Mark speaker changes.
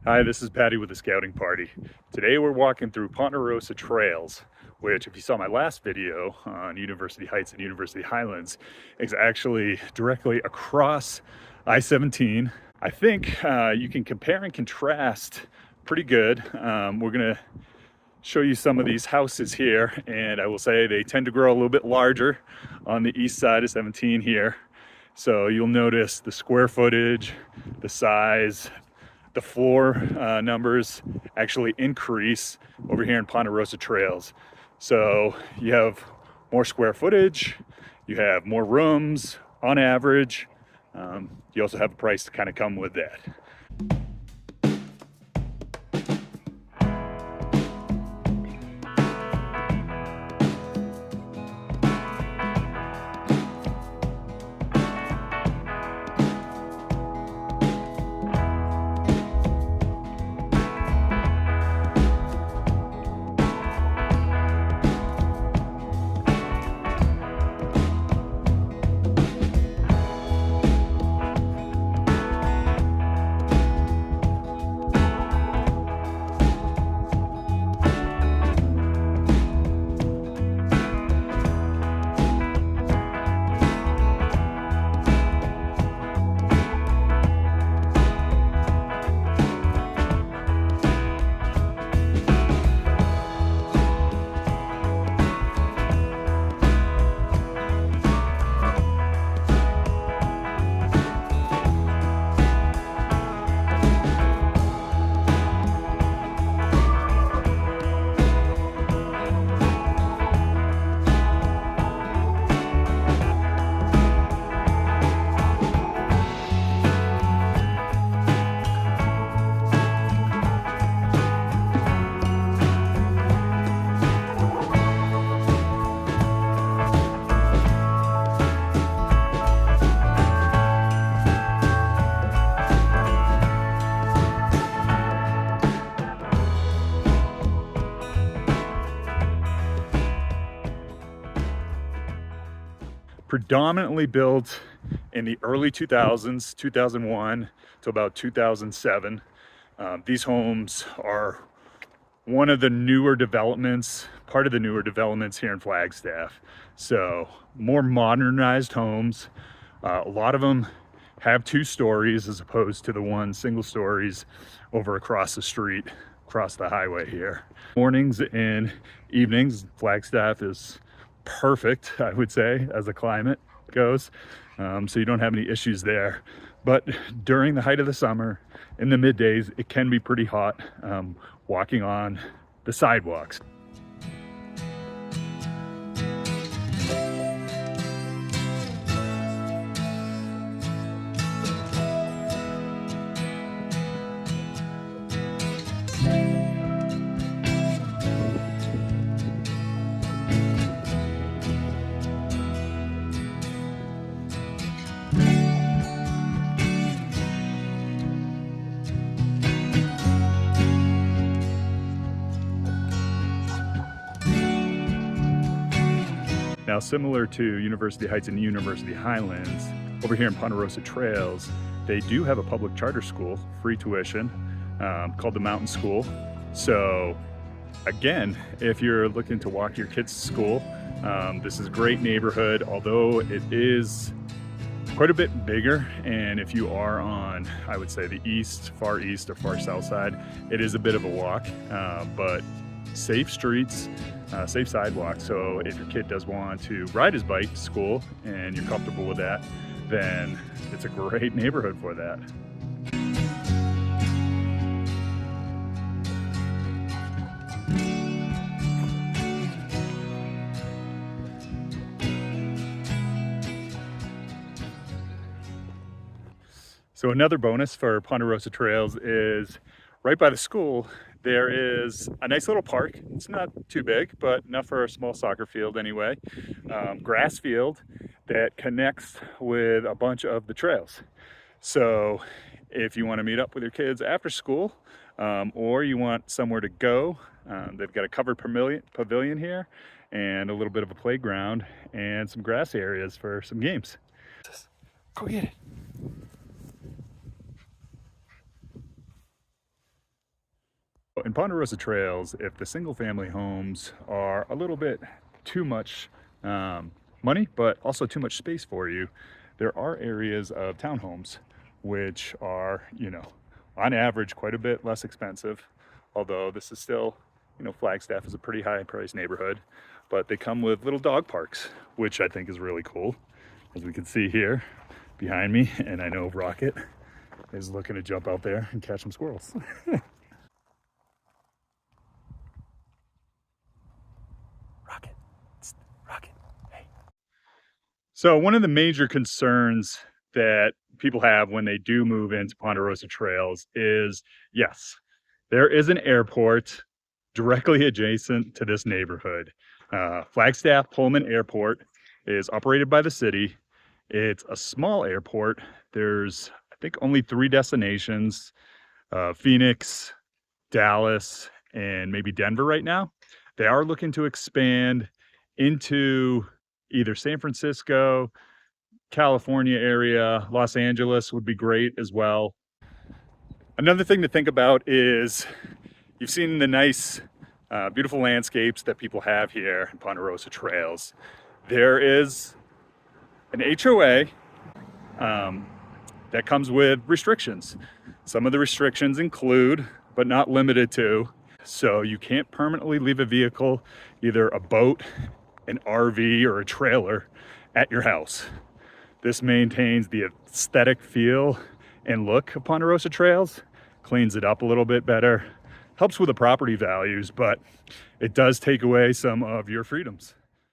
Speaker 1: Hi, this is Patty with the Scouting Party. Today we're walking through Ponderosa Trails, which, if you saw my last video on University Heights and University Highlands, is actually directly across I-17. I think you can compare and contrast pretty good. We're gonna show you some of these houses here, and I will say they tend to grow a little bit larger on the east side of 17 here. So you'll notice the square footage, the size, the floor numbers actually increase over here in Ponderosa Trails. So you have more square footage, you have more rooms on average. You also have a price to kind of come with that. Predominantly built in the early 2000s, 2001 to about 2007. These homes are one of the newer developments, part of the newer developments here in Flagstaff. So more modernized homes. A lot of them have 2 stories as opposed to the one single stories over across the street, across the highway here. Mornings and evenings, Flagstaff is perfect, I would say, as the climate goes. So you don't have any issues there. But during the height of the summer, in the middays, it can be pretty hot walking on the sidewalks. Now, similar to University Heights and University Highlands, over here in Ponderosa Trails, they do have a public charter school, free tuition, called the Mountain School. So again, if you're looking to walk your kids to school, this is a great neighborhood, although it is quite a bit bigger. And if you are on, I would say, the far east or far south side, it is a bit of a walk, but safe streets, safe sidewalks. So if your kid does want to ride his bike to school and you're comfortable with that, then it's a great neighborhood for that. So another bonus for Ponderosa Trails is right by the school, there is a nice little park. It's not too big, but enough for a small soccer field anyway. Grass field that connects with a bunch of the trails. So if you want to meet up with your kids after school, or you want somewhere to go, they've got a covered pavilion here and a little bit of a playground and some grass areas for some games. Go get it. But in Ponderosa Trails, if the single family homes are a little bit too much money, but also too much space for you, there are areas of townhomes which are, you know, on average quite a bit less expensive. Although this is still, you know, Flagstaff is a pretty high price neighborhood, but they come with little dog parks, which I think is really cool. As we can see here behind me, and I know Rocket is looking to jump out there and catch some squirrels. Rocket, Rocket, hey. So one of the major concerns that people have when they do move into Ponderosa Trails is, yes, there is an airport directly adjacent to this neighborhood. Flagstaff Pullman Airport is operated by the city. It's a small airport. There's, I think, only 3 destinations, Phoenix, Dallas, and maybe Denver right now. They are looking to expand into either San Francisco, California area, Los Angeles would be great as well. Another thing to think about is you've seen the nice, beautiful landscapes that people have here in Ponderosa Trails. There is an HOA that comes with restrictions. Some of the restrictions include, but not limited to, so you can't permanently leave a vehicle, either a boat, an RV, or a trailer at your house. This maintains the aesthetic feel and look of Ponderosa Trails, cleans it up a little bit better, helps with the property values, but it does take away some of your freedoms.